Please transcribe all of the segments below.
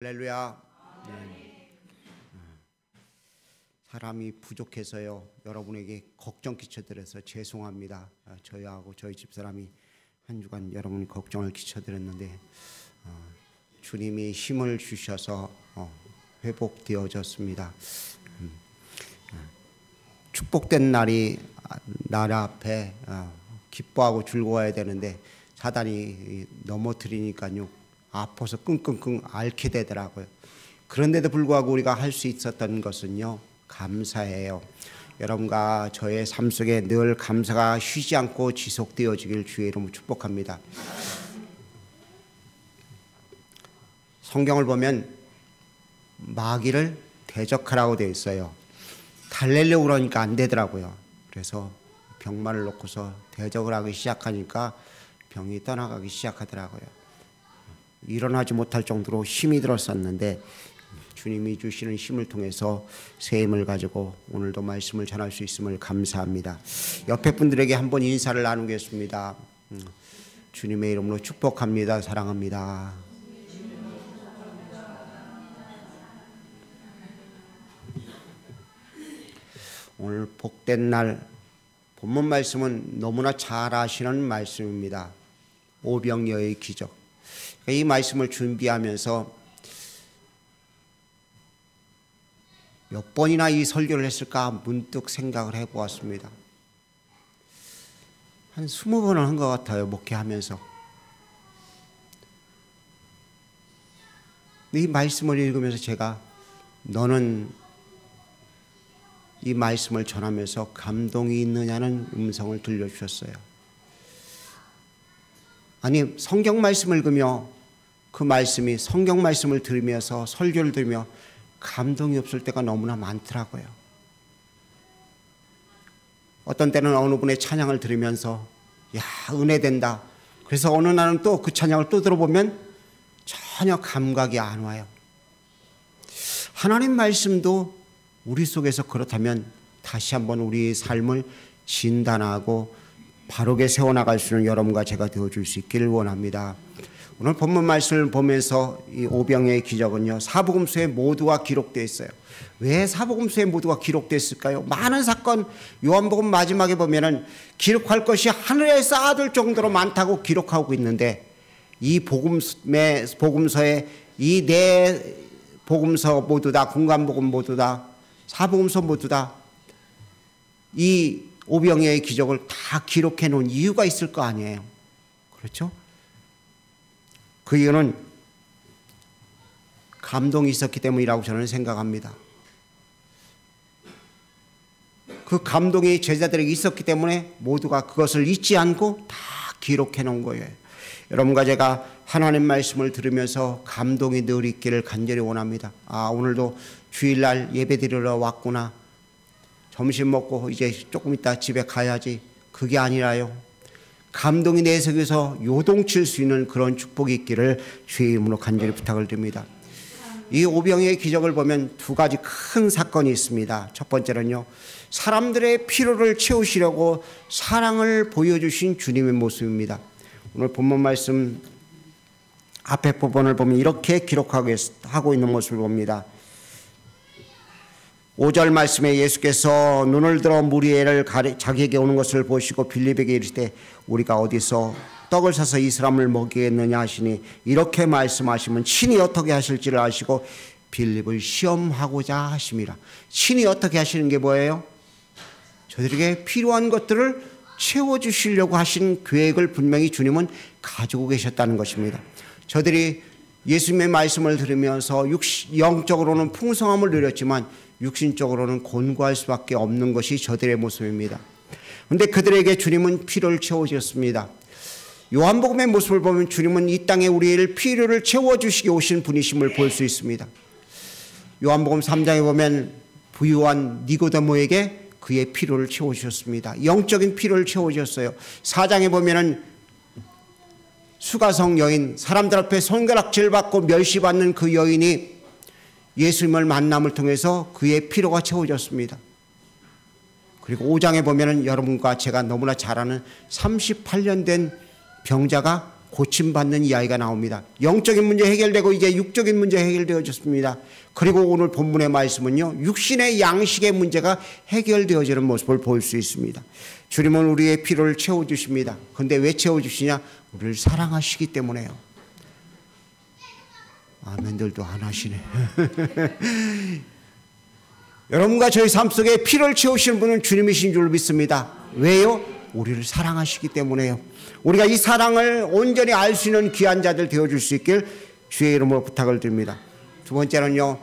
할렐루야. 네. 사람이 부족해서요, 여러분에게 걱정 끼쳐드려서 죄송합니다. 저희하고 저희 집사람이 한 주간 여러분 걱정을 끼쳐드렸는데 주님이 힘을 주셔서 회복되어졌습니다. 축복된 날이 날 앞에 기뻐하고 즐거워야 되는데 사단이 넘어뜨리니까요, 아파서 끙끙끙 앓게 되더라고요. 그런데도 불구하고 우리가 할 수 있었던 것은요, 감사해요. 여러분과 저의 삶 속에 늘 감사가 쉬지 않고 지속되어지길 주의 이름으로 축복합니다. 성경을 보면 마귀를 대적하라고 되어 있어요. 달래려고 그러니까 안 되더라고요. 그래서 병마를 놓고서 대적을 하기 시작하니까 병이 떠나가기 시작하더라고요. 일어나지 못할 정도로 힘이 들었었는데 주님이 주시는 힘을 통해서 새 힘을 가지고 오늘도 말씀을 전할 수 있음을 감사합니다. 옆에 분들에게 한번 인사를 나누겠습니다. 주님의 이름으로 축복합니다. 사랑합니다. 오늘 복된 날 본문 말씀은 너무나 잘 아시는 말씀입니다. 오병이어의 기적. 이 말씀을 준비하면서 몇 번이나 이 설교를 했을까 문득 생각을 해보았습니다. 한 20번은 한 것 같아요, 목회하면서. 이 말씀을 읽으면서 제가 너는 이 말씀을 전하면서 감동이 있느냐는 음성을 들려주셨어요. 아니, 성경 말씀을 읽으며 그 말씀이 성경 말씀을 들으면서 설교를 들으며 감동이 없을 때가 너무나 많더라고요. 어떤 때는 어느 분의 찬양을 들으면서 야, 은혜된다. 그래서 어느 날은 또 그 찬양을 또 들어보면 전혀 감각이 안 와요. 하나님 말씀도 우리 속에서 그렇다면 다시 한번 우리의 삶을 진단하고 바르게 세워나갈 수 있는 여러분과 제가 되어줄 수 있기를 원합니다. 오늘 본문 말씀을 보면서 이 오병이어의 기적은요, 사복음서에 모두가 기록되어 있어요. 왜 사복음서에 모두가 기록됐을까요? 많은 사건, 요한복음 마지막에 보면은 기록할 것이 하늘에 쌓아둘 정도로 많다고 기록하고 있는데 이 복음서에 이 네 복음서 모두 다, 공관복음 모두 다, 사복음서 모두 다 이 오병이어의 기적을 다 기록해 놓은 이유가 있을 거 아니에요. 그렇죠? 그 이유는 감동이 있었기 때문이라고 저는 생각합니다. 그 감동이 제자들에게 있었기 때문에 모두가 그것을 잊지 않고 다 기록해 놓은 거예요. 여러분과 제가 하나님 말씀을 들으면서 감동이 늘 있기를 간절히 원합니다. 아, 오늘도 주일날 예배 드리러 왔구나. 점심 먹고 이제 조금 있다 집에 가야지. 그게 아니라요, 감동이 내 속에서 요동칠 수 있는 그런 축복이 있기를 주의 이름으로 간절히 부탁을 드립니다. 이 오병이어의 기적을 보면 두 가지 큰 사건이 있습니다. 첫 번째는요, 사람들의 필요를 채우시려고 사랑을 보여주신 주님의 모습입니다. 오늘 본문 말씀 앞에 부분을 보면 이렇게 기록하고 있는 모습을 봅니다. 5절 말씀에 예수께서 눈을 들어 무리를 자기에게 오는 것을 보시고 빌립에게 이르시되 우리가 어디서 떡을 사서 이 사람을 먹이겠느냐 하시니 이렇게 말씀하시면 친히 어떻게 하실지를 아시고 빌립을 시험하고자 하심이라. 친히 어떻게 하시는 게 뭐예요? 저들에게 필요한 것들을 채워주시려고 하신 계획을 분명히 주님은 가지고 계셨다는 것입니다. 저들이 예수님의 말씀을 들으면서 영적으로는 풍성함을 누렸지만 육신적으로는 곤고할 수밖에 없는 것이 저들의 모습입니다. 그런데 그들에게 주님은 필요를 채워주셨습니다. 요한복음의 모습을 보면 주님은 이 땅에 우리의 필요를 채워주시게 오신 분이심을 볼 수 있습니다. 요한복음 3장에 보면 부유한 니고데모에게 그의 필요를 채워주셨습니다. 영적인 필요를 채워주셨어요. 4장에 보면은 수가성 여인, 사람들 앞에 손가락질 받고 멸시받는 그 여인이 예수님을 만남을 통해서 그의 필요가 채워졌습니다. 그리고 5장에 보면은 여러분과 제가 너무나 잘 아는 38년 된 병자가 고침받는 이야기가 나옵니다. 영적인 문제 해결되고 이제 육적인 문제 해결되어졌습니다. 그리고 오늘 본문의 말씀은요, 육신의 양식의 문제가 해결되어지는 모습을 볼 수 있습니다. 주님은 우리의 필요를 채워주십니다. 그런데 왜 채워주시냐? 우리를 사랑하시기 때문에요. 아멘들도 안 하시네. 여러분과 저희 삶 속에 필요를 채우시는 분은 주님이신 줄 믿습니다. 왜요? 우리를 사랑하시기 때문에요. 우리가 이 사랑을 온전히 알 수 있는 귀한 자들 되어줄 수 있길 주의 이름으로 부탁을 드립니다. 두 번째는요,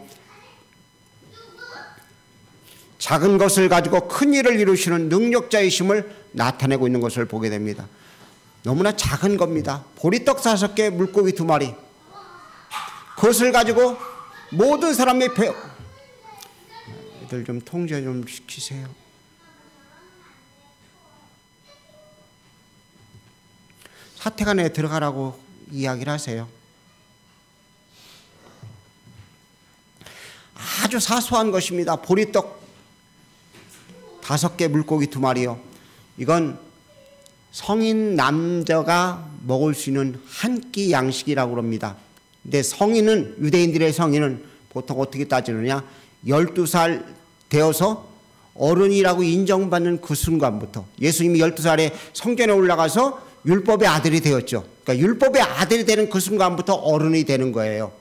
작은 것을 가지고 큰 일을 이루시는 능력자이심을 나타내고 있는 것을 보게 됩니다. 너무나 작은 겁니다. 보리떡 5개, 물고기 2마리. 그것을 가지고 모든 사람의 애들 좀 통제 좀 시키세요. 사택안에 들어가라고 이야기를 하세요. 아주 사소한 것입니다. 보리떡 5개, 물고기 2마리요. 이건 성인 남자가 먹을 수 있는 한 끼 양식이라고 합니다. 근데 성인은, 유대인들의 성인은 보통 어떻게 따지느냐? 12살 되어서 어른이라고 인정받는 그 순간부터, 예수님이 12살에 성전에 올라가서 율법의 아들이 되었죠. 그러니까 율법의 아들이 되는 그 순간부터 어른이 되는 거예요.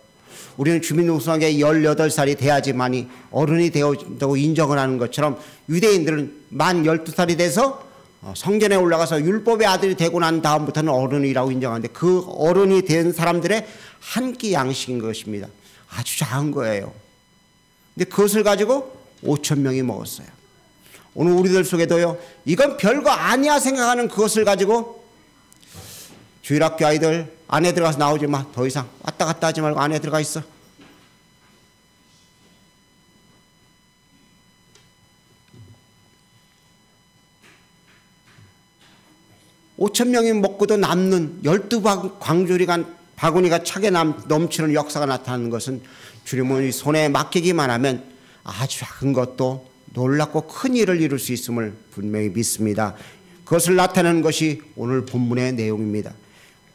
우리는 주민등록상에 18살이 돼야지만이 어른이 되었다고 인정을 하는 것처럼 유대인들은 만 12살이 돼서 성전에 올라가서 율법의 아들이 되고 난 다음부터는 어른이라고 인정하는데, 그 어른이 된 사람들의 한 끼 양식인 것입니다. 아주 작은 거예요. 근데 그것을 가지고 5,000명이 먹었어요. 오늘 우리들 속에도요, 이건 별거 아니야 생각하는 그것을 가지고, 주일학교 아이들 안에 들어가서 나오지 마. 더 이상 왔다 갔다 하지 말고 안에 들어가 있어. (5,000명이) 먹고도 남는 12광주리가 바구니가 차게 넘치는 역사가 나타나는 것은, 주님은 손에 맡기기만 하면 아주 작은 것도 놀랍고 큰 일을 이룰 수 있음을 분명히 믿습니다. 그것을 나타내는 것이 오늘 본문의 내용입니다.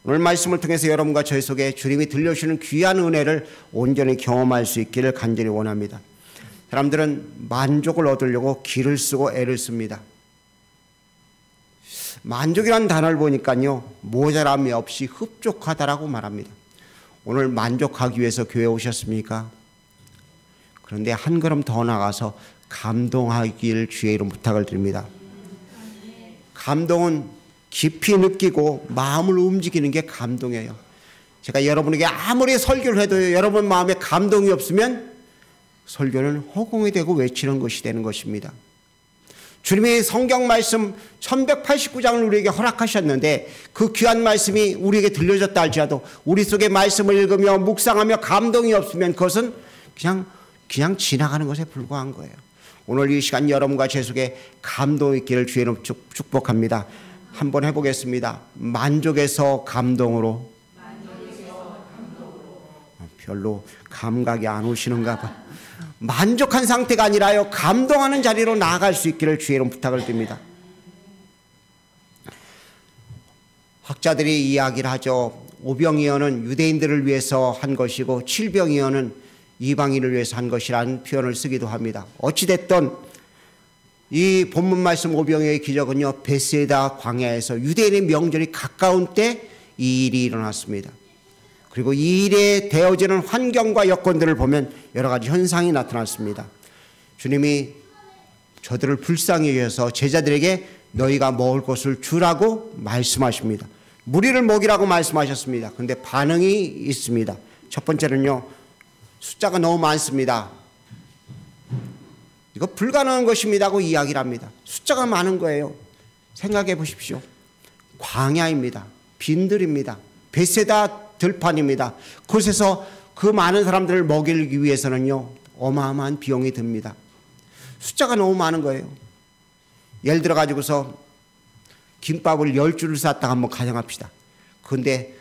오늘 말씀을 통해서 여러분과 저희 속에 주님이 들려주시는 귀한 은혜를 온전히 경험할 수 있기를 간절히 원합니다. 사람들은 만족을 얻으려고 기를 쓰고 애를 씁니다. 만족이라는 단어를 보니까요, 모자람이 없이 흡족하다라고 말합니다. 오늘 만족하기 위해서 교회에 오셨습니까? 그런데 한 걸음 더 나가서 감동하길 주의 이름 부탁을 드립니다. 감동은 깊이 느끼고 마음을 움직이는 게 감동이에요. 제가 여러분에게 아무리 설교를 해도 여러분 마음에 감동이 없으면 설교는 허공이 되고 외치는 것이 되는 것입니다. 주님이 성경 말씀 1189장을 우리에게 허락하셨는데, 그 귀한 말씀이 우리에게 들려졌다 할지라도 우리 속에 말씀을 읽으며 묵상하며 감동이 없으면 그것은 그냥 지나가는 것에 불과한 거예요. 오늘 이 시간 여러분과 제 속에 감동이 있기를 주의 이름으로 축복합니다. 한번 해보겠습니다. 만족에서 감동으로. 별로 감각이 안 오시는가 봐. 만족한 상태가 아니라요, 감동하는 자리로 나아갈 수 있기를 주의 이름 부탁을 드립니다. 학자들이 이야기를 하죠. 오병이어는 유대인들을 위해서 한 것이고 7병이어는 이방인을 위해서 한 것이라는 표현을 쓰기도 합니다. 어찌됐든 이 본문 말씀 오병이어의 기적은요, 베세다 광야에서 유대인의 명절이 가까운 때 이 일이 일어났습니다. 그리고 이 일에 되어지는 환경과 여건들을 보면 여러 가지 현상이 나타났습니다. 주님이 저들을 불쌍히 여겨서 제자들에게 너희가 먹을 것을 주라고 말씀하십니다. 무리를 먹이라고 말씀하셨습니다. 그런데 반응이 있습니다. 첫 번째는요, 숫자가 너무 많습니다. 이거 불가능한 것입니다고 이야기를 합니다. 숫자가 많은 거예요. 생각해 보십시오. 광야입니다. 빈들입니다. 베세다 들판입니다. 그곳에서 그 많은 사람들을 먹이기 위해서는요, 어마어마한 비용이 듭니다. 숫자가 너무 많은 거예요. 예를 들어 가지고서 김밥을 10줄을 쌌다가 한번 가정합시다. 그런데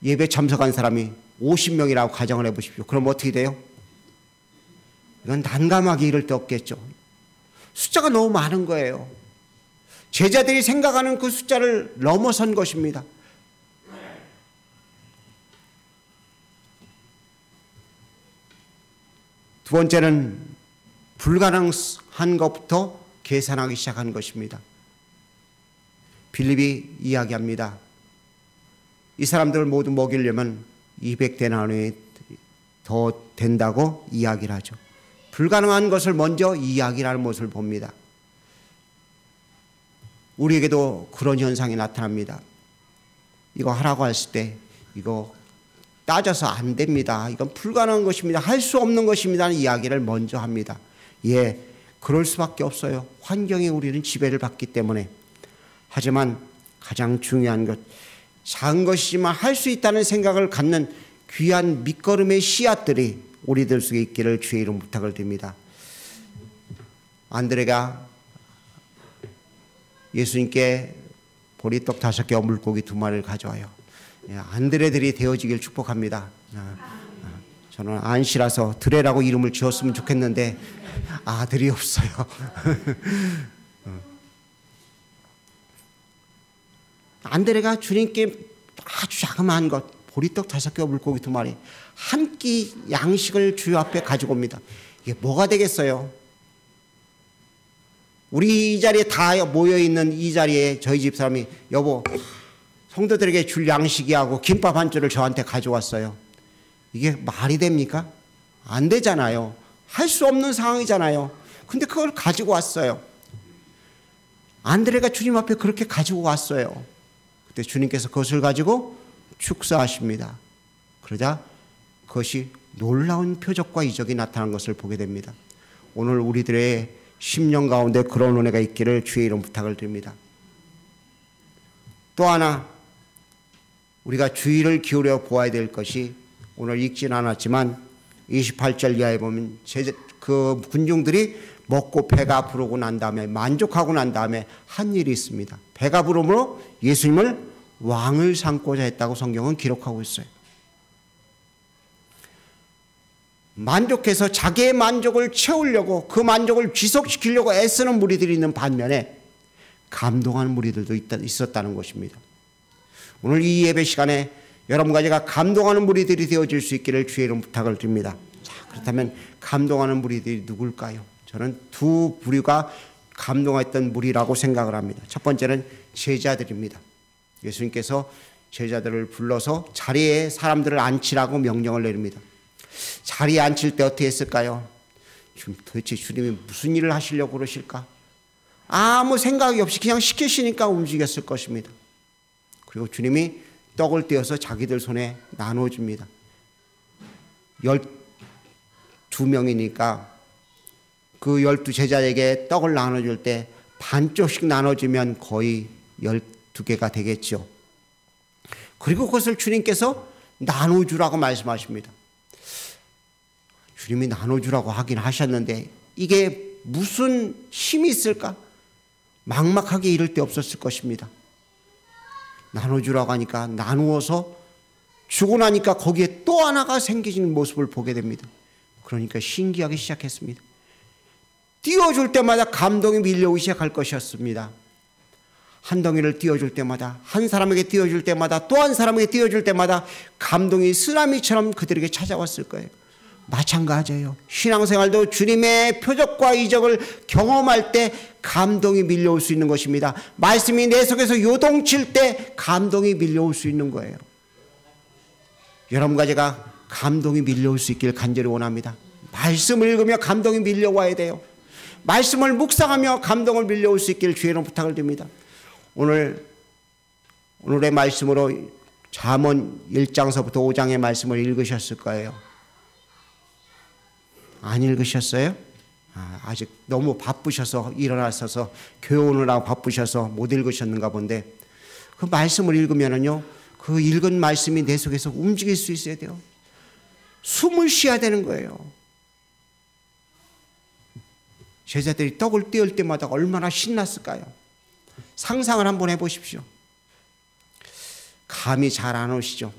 예배 참석한 사람이 50명이라고 가정을 해보십시오. 그럼 어떻게 돼요? 이건 난감하게 이를 데 없겠죠. 숫자가 너무 많은 거예요. 제자들이 생각하는 그 숫자를 넘어선 것입니다. 두 번째는 불가능한 것부터 계산하기 시작한 것입니다. 빌립이 이야기합니다. 이 사람들을 모두 먹이려면 200데나리온이 더 된다고 이야기를 하죠. 불가능한 것을 먼저 이야기하는 모습을 봅니다. 우리에게도 그런 현상이 나타납니다. 이거 하라고 했을 때 이거 따져서 안 됩니다. 이건 불가능한 것입니다. 할 수 없는 것입니다. 하는 이야기를 먼저 합니다. 예, 그럴 수밖에 없어요. 환경에 우리는 지배를 받기 때문에. 하지만 가장 중요한 것, 작은 것이지만 할 수 있다는 생각을 갖는 귀한 밑거름의 씨앗들이 우리들 속에 있기를 주의 이름 부탁을 드립니다. 안드레가 예수님께 보리떡 5개와 물고기 2마리를 가져와요. 안드레들이 되어지길 축복합니다. 저는 안시라서 드레라고 이름을 지었으면 좋겠는데 아들이 없어요. 안드레가 주님께 아주 자그마한 것, 보리떡 5개와 물고기 2마리, 한 끼 양식을 주여 앞에 가지고 옵니다. 이게 뭐가 되겠어요? 우리 이 자리에 다 모여있는 이 자리에 저희 집 사람이 여보, 성도들에게 줄 양식이 하고 김밥 한 줄을 저한테 가져왔어요. 이게 말이 됩니까? 안 되잖아요. 할 수 없는 상황이잖아요. 근데 그걸 가지고 왔어요. 안드레가 주님 앞에 그렇게 가지고 왔어요. 그때 주님께서 그것을 가지고 축사하십니다. 그러자 그것이 놀라운 표적과 이적이 나타난 것을 보게 됩니다. 오늘 우리들의 심령 가운데 그런 은혜가 있기를 주의 이름 부탁을 드립니다. 또 하나 우리가 주의를 기울여 보아야 될 것이, 오늘 읽진 않았지만 28절 이하에 보면 그 군중들이 먹고 배가 부르고 난 다음에, 만족하고 난 다음에 한 일이 있습니다. 배가 부름으로 예수님을 왕을 삼고자 했다고 성경은 기록하고 있어요. 만족해서 자기의 만족을 채우려고, 그 만족을 지속시키려고 애쓰는 무리들이 있는 반면에 감동하는 무리들도 있었다는 것입니다. 오늘 이 예배 시간에 여러분과 제가 감동하는 무리들이 되어질 수 있기를 주의 이름 부탁을 드립니다. 자, 그렇다면 감동하는 무리들이 누굴까요? 저는 두 부류가 감동했던 무리라고 생각을 합니다. 첫 번째는 제자들입니다. 예수님께서 제자들을 불러서 자리에 사람들을 앉히라고 명령을 내립니다. 자리에 앉힐 때 어떻게 했을까요? 도대체 주님이 무슨 일을 하시려고 그러실까? 아무 생각이 없이 그냥 시키시니까 움직였을 것입니다. 그리고 주님이 떡을 떼어서 자기들 손에 나눠줍니다. 12명이니까 그 12제자에게 떡을 나눠줄 때 반쪽씩 나눠주면 거의 12개가 되겠죠. 그리고 그것을 주님께서 나눠주라고 말씀하십니다. 주님이 나눠주라고 하긴 하셨는데 이게 무슨 힘이 있을까? 막막하게 이럴 데 없었을 것입니다. 나눠주라고 하니까 나누어서 주고 나니까 거기에 또 하나가 생기는 모습을 보게 됩니다. 그러니까 신기하기 시작했습니다. 띄워줄 때마다 감동이 밀려오기 시작할 것이었습니다. 한 덩이를 띄워줄 때마다, 한 사람에게 띄워줄 때마다, 또 한 사람에게 띄워줄 때마다 감동이 쓰나미처럼 그들에게 찾아왔을 거예요. 마찬가지예요. 신앙생활도 주님의 표적과 이적을 경험할 때 감동이 밀려올 수 있는 것입니다. 말씀이 내 속에서 요동칠 때 감동이 밀려올 수 있는 거예요. 여러분과 제가 감동이 밀려올 수 있길 간절히 원합니다. 말씀을 읽으며 감동이 밀려와야 돼요. 말씀을 묵상하며 감동을 밀려올 수 있길 주의 이름 부탁을 드립니다. 오늘의 말씀으로 잠언 1장서부터 5장의 말씀을 읽으셨을 거예요. 안 읽으셨어요? 아직 너무 바쁘셔서, 일어나셔서 교회 오느라고 바쁘셔서 못 읽으셨는가 본데, 그 말씀을 읽으면은요, 그 읽은 말씀이 내 속에서 움직일 수 있어야 돼요. 숨을 쉬어야 되는 거예요. 제자들이 떡을 떼을 때마다 얼마나 신났을까요? 상상을 한번 해보십시오. 감이 잘 안 오시죠?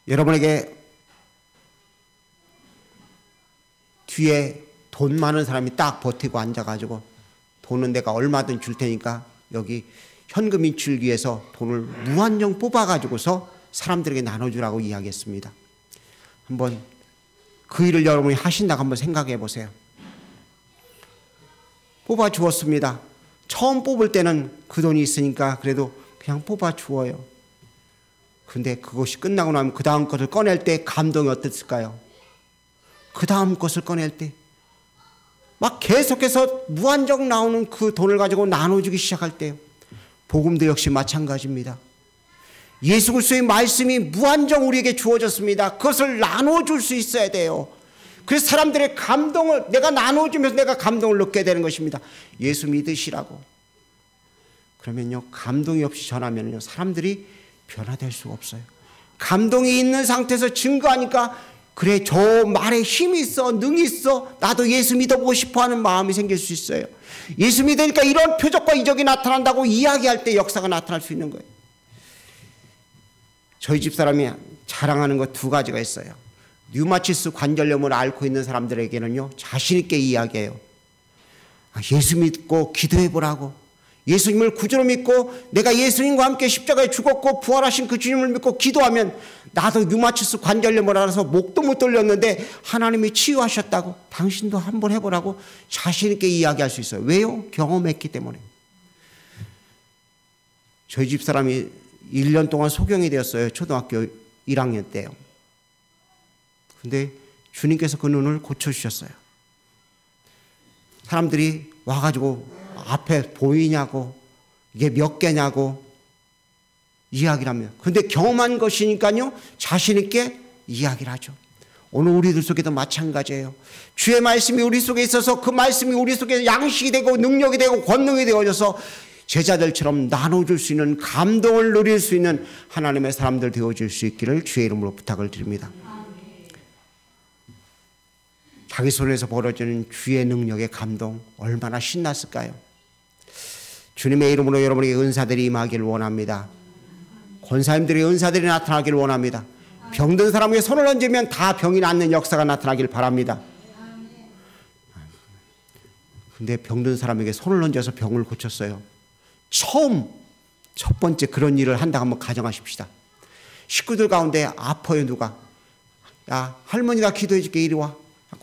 여러분에게 뒤에 돈 많은 사람이 딱 버티고 앉아가지고 돈은 내가 얼마든 줄 테니까 여기 현금 인출기에서 돈을 무한정 뽑아가지고서 사람들에게 나눠주라고 이야기했습니다. 한번 그 일을 여러분이 하신다고 한번 생각해 보세요. 뽑아 주었습니다. 처음 뽑을 때는 그 돈이 있으니까 그래도 그냥 뽑아 주어요. 근데 그것이 끝나고 나면 그 다음 것을 꺼낼 때 감동이 어땠을까요? 그 다음 것을 꺼낼 때 막 계속해서 무한정 나오는 그 돈을 가지고 나눠주기 시작할 때요. 복음도 역시 마찬가지입니다. 예수 그리스도의 말씀이 무한정 우리에게 주어졌습니다. 그것을 나눠줄 수 있어야 돼요. 그래서 사람들의 감동을 내가 나눠주면서 내가 감동을 느끼게 되는 것입니다. 예수 믿으시라고. 그러면요, 감동이 없이 전하면요, 사람들이 변화될 수가 없어요. 감동이 있는 상태에서 증거하니까 그래, 저 말에 힘이 있어, 능이 있어, 나도 예수 믿어보고 싶어하는 마음이 생길 수 있어요. 예수 믿으니까 이런 표적과 이적이 나타난다고 이야기할 때 역사가 나타날 수 있는 거예요. 저희 집사람이 자랑하는 것 두 가지가 있어요. 류마티스 관절염을 앓고 있는 사람들에게는요, 자신 있게 이야기해요. 예수 믿고 기도해보라고. 예수님을 구주로 믿고 내가 예수님과 함께 십자가에 죽었고 부활하신 그 주님을 믿고 기도하면 나도 류마티스 관절염을 앓아서 목도 못 돌렸는데 하나님이 치유하셨다고. 당신도 한번 해보라고 자신 있게 이야기할 수 있어요. 왜요? 경험했기 때문에. 저희 집사람이 1년 동안 소경이 되었어요. 초등학교 1학년 때요. 근데 주님께서 그 눈을 고쳐주셨어요. 사람들이 와가지고 앞에 보이냐고, 이게 몇 개냐고 이야기를 합니다. 근데 경험한 것이니까요, 자신있게 이야기를 하죠. 오늘 우리들 속에도 마찬가지예요. 주의 말씀이 우리 속에 있어서 그 말씀이 우리 속에 양식이 되고 능력이 되고 권능이 되어져서 제자들처럼 나눠줄 수 있는, 감동을 누릴 수 있는 하나님의 사람들 되어줄 수 있기를 주의 이름으로 부탁을 드립니다. 자기 손에서 벌어지는 주의 능력의 감동 얼마나 신났을까요? 주님의 이름으로 여러분에게 은사들이 임하기를 원합니다. 권사님들의 은사들이 나타나기를 원합니다. 병든 사람에게 손을 얹으면 다 병이 낫는 역사가 나타나길 바랍니다. 근데 병든 사람에게 손을 얹어서 병을 고쳤어요. 첫 번째 그런 일을 한다고 한번 가정하십시다. 식구들 가운데 아파요, 누가. 야, 할머니가 기도해 줄게, 이리 와.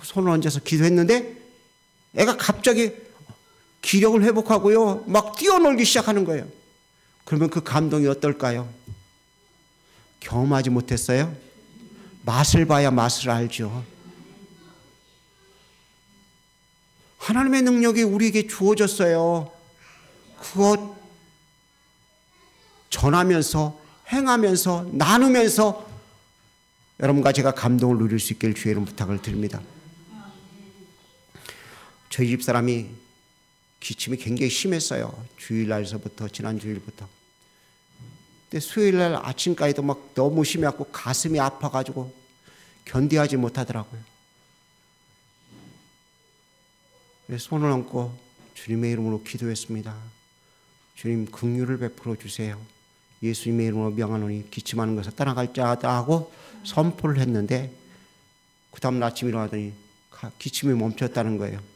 손을 얹어서 기도했는데 애가 갑자기 기력을 회복하고요, 막 뛰어놀기 시작하는 거예요. 그러면 그 감동이 어떨까요? 경험하지 못했어요? 맛을 봐야 맛을 알죠. 하나님의 능력이 우리에게 주어졌어요. 그것 전하면서, 행하면서, 나누면서 여러분과 제가 감동을 누릴 수 있길 주의 이름 부탁을 드립니다. 저희 집사람이 기침이 굉장히 심했어요. 주일날서부터, 지난 주일부터. 근데 수요일날 아침까지도 막 너무 심해갖고 가슴이 아파가지고 견디하지 못하더라고요. 그래서 손을 얹고 주님의 이름으로 기도했습니다. 주님, 긍휼을 베풀어 주세요. 예수님의 이름으로 명하노니 기침하는 것을 떠나갈지어다 하고 선포를 했는데 그 다음 아침 일어나더니 기침이 멈췄다는 거예요.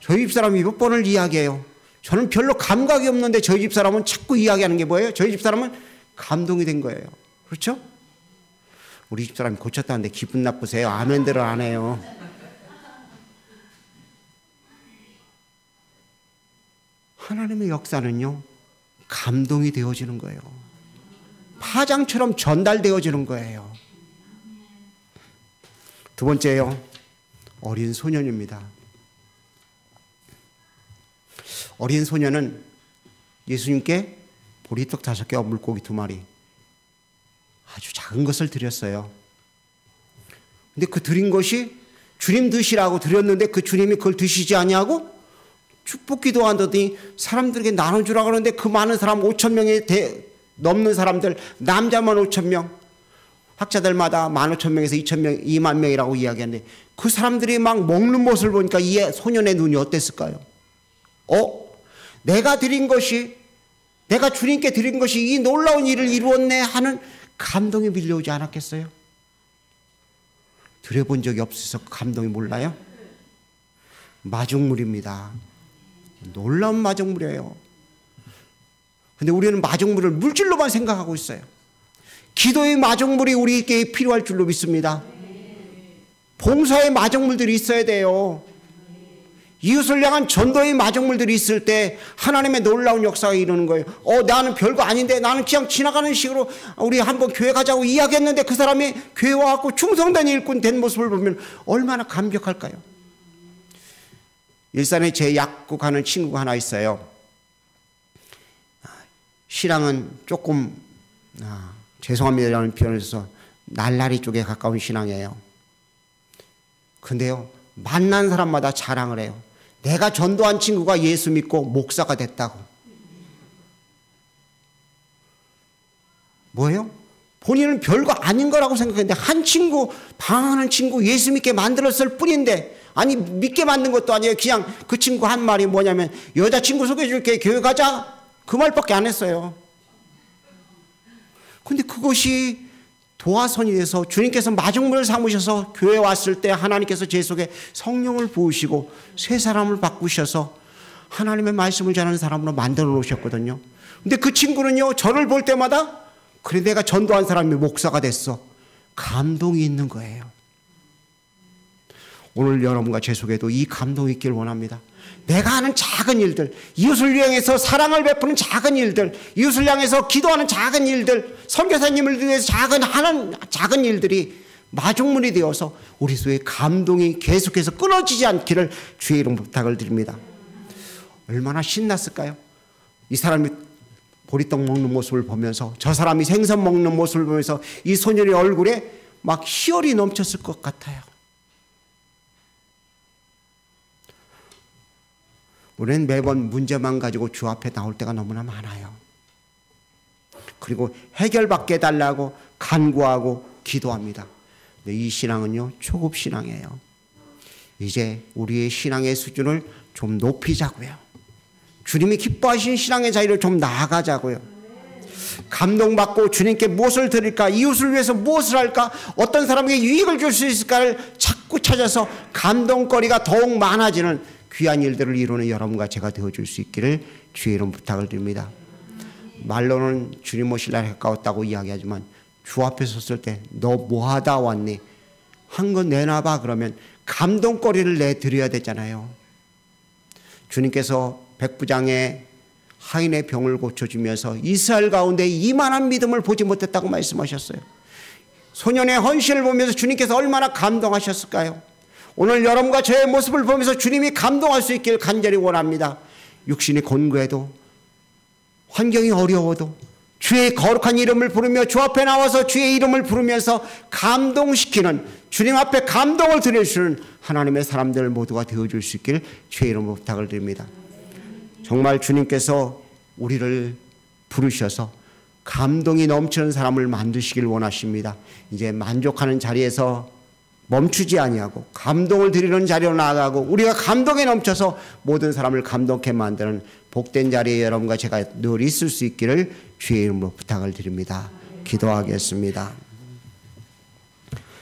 저희 집사람이 몇 번을 이야기해요. 저는 별로 감각이 없는데 저희 집사람은 자꾸 이야기하는 게 뭐예요? 저희 집사람은 감동이 된 거예요. 그렇죠? 우리 집사람이 고쳤다는데 기분 나쁘세요? 아멘들을 안 해요. 하나님의 역사는요, 감동이 되어지는 거예요. 파장처럼 전달되어지는 거예요. 두 번째요, 어린 소년입니다. 어린 소년은 예수님께 보리떡 5개와 물고기 2마리, 아주 작은 것을 드렸어요. 근데 그 드린 것이 주님 드시라고 드렸는데 그 주님이 그걸 드시지 아니하고 축복 기도한다더니 사람들에게 나눠주라고 하는데 그 많은 사람 5,000명이 넘는 사람들, 남자만 5,000명, 학자들마다 15,000명에서 2,000명, 2만 명이라고 이야기하는데 그 사람들이 막 먹는 모습을 보니까 이 소년의 눈이 어땠을까요? 내가 드린 것이, 내가 주님께 드린 것이 이 놀라운 일을 이루었네 하는 감동이 밀려오지 않았겠어요? 들여본 적이 없어서 그 감동이 몰라요? 마중물입니다. 놀라운 마중물이에요. 근데 우리는 마중물을 물질로만 생각하고 있어요. 기도의 마중물이 우리에게 필요할 줄로 믿습니다. 봉사의 마중물들이 있어야 돼요. 이웃을 향한 전도의 마중물들이 있을 때 하나님의 놀라운 역사가 이루는 거예요. 나는 별거 아닌데, 나는 그냥 지나가는 식으로 우리 한번 교회 가자고 이야기했는데 그 사람이 교회 와갖고 충성된 일꾼 된 모습을 보면 얼마나 감격할까요? 일산에 제 약국하는 친구가 하나 있어요. 신앙은 조금 죄송합니다라는 표현을 써서 날라리 쪽에 가까운 신앙이에요. 근데요, 만난 사람마다 자랑을 해요. 내가 전도한 친구가 예수 믿고 목사가 됐다고. 뭐예요? 본인은 별거 아닌 거라고 생각했는데 한 친구, 방황하는 친구 예수 믿게 만들었을 뿐인데, 아니 믿게 만든 것도 아니에요. 그냥 그 친구 한 말이 뭐냐면 여자친구 소개해줄게 교회 가자, 그 말밖에 안 했어요. 근데 그것이 도화선이 돼서 주님께서 마중물을 삼으셔서 교회에 왔을 때 하나님께서 제 속에 성령을 부으시고 새 사람을 바꾸셔서 하나님의 말씀을 전하는 사람으로 만들어 놓으셨거든요. 근데 그 친구는요, 저를 볼 때마다 그래 내가 전도한 사람이 목사가 됐어. 감동이 있는 거예요. 오늘 여러분과 제 속에도 이 감동이 있길 원합니다. 내가 하는 작은 일들, 이웃을 향해서 사랑을 베푸는 작은 일들, 이웃을 향해서 기도하는 작은 일들, 선교사님을 위해서 하는 작은 일들이 마중물이 되어서 우리 속에 감동이 계속해서 끊어지지 않기를 주의 이름 부탁을 드립니다. 얼마나 신났을까요? 이 사람이 보리떡 먹는 모습을 보면서, 저 사람이 생선 먹는 모습을 보면서 이 소년의 얼굴에 막 희열이 넘쳤을 것 같아요. 우리는 매번 문제만 가지고 주 앞에 나올 때가 너무나 많아요. 그리고 해결받게 해달라고 간구하고 기도합니다. 근데 이 신앙은요, 초급 신앙이에요. 이제 우리의 신앙의 수준을 좀 높이자고요. 주님이 기뻐하신 신앙의 자리를 좀 나아가자고요. 감동받고 주님께 무엇을 드릴까, 이웃을 위해서 무엇을 할까, 어떤 사람에게 유익을 줄 수 있을까를 자꾸 찾아서 감동거리가 더욱 많아지는 귀한 일들을 이루는 여러분과 제가 되어줄 수 있기를 주의 이름 부탁을 드립니다. 말로는 주님 오실 날이 가까웠다고 이야기하지만 주 앞에 섰을 때 너 뭐하다 왔니? 한 건 내놔봐 그러면 감동거리를 내드려야 되잖아요. 주님께서 백부장의 하인의 병을 고쳐주면서 이스라엘 가운데 이만한 믿음을 보지 못했다고 말씀하셨어요. 소년의 헌신을 보면서 주님께서 얼마나 감동하셨을까요? 오늘 여러분과 저의 모습을 보면서 주님이 감동할 수 있기를 간절히 원합니다. 육신이 곤고해도, 환경이 어려워도 주의 거룩한 이름을 부르며 주 앞에 나와서 주의 이름을 부르면서 감동시키는, 주님 앞에 감동을 드려주는 하나님의 사람들 모두가 되어줄 수 있기를 주의 이름으로 부탁을 드립니다. 정말 주님께서 우리를 부르셔서 감동이 넘치는 사람을 만드시길 원하십니다. 이제 만족하는 자리에서 멈추지 아니하고 감동을 드리는 자리로 나아가고 우리가 감동에 넘쳐서 모든 사람을 감동케 만드는 복된 자리에 여러분과 제가 늘 있을 수 있기를 주의 이름으로 부탁을 드립니다. 기도하겠습니다.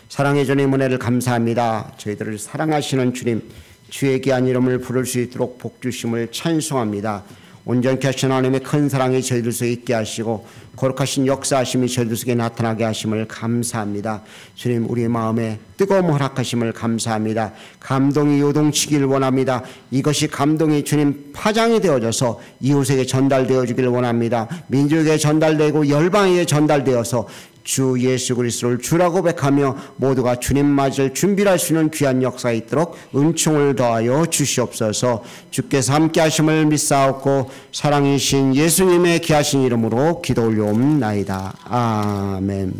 사랑의 주님 은혜를 감사합니다. 저희들을 사랑하시는 주님, 주의 귀한 이름을 부를 수 있도록 복 주심을 찬송합니다. 온전케 하신 하나님의 큰 사랑이 저희들 속에 있게 하시고 거룩하신 역사하심이 저희들 속에 나타나게 하심을 감사합니다. 주님, 우리의 마음에 뜨거움 허락하심을 감사합니다. 감동이 요동치기를 원합니다. 이것이 감동이 주님 파장이 되어져서 이웃에게 전달되어지기를 원합니다. 민족에게 전달되고 열방에게 전달되어서 주 예수 그리스도를 주라고 고백하며 모두가 주님 맞을 준비를 할 수 있는 귀한 역사가 있도록 은총을 더하여 주시옵소서. 주께서 함께 하심을 믿사옵고 사랑이신 예수님의 귀하신 이름으로 기도 올려옵나이다. 아멘.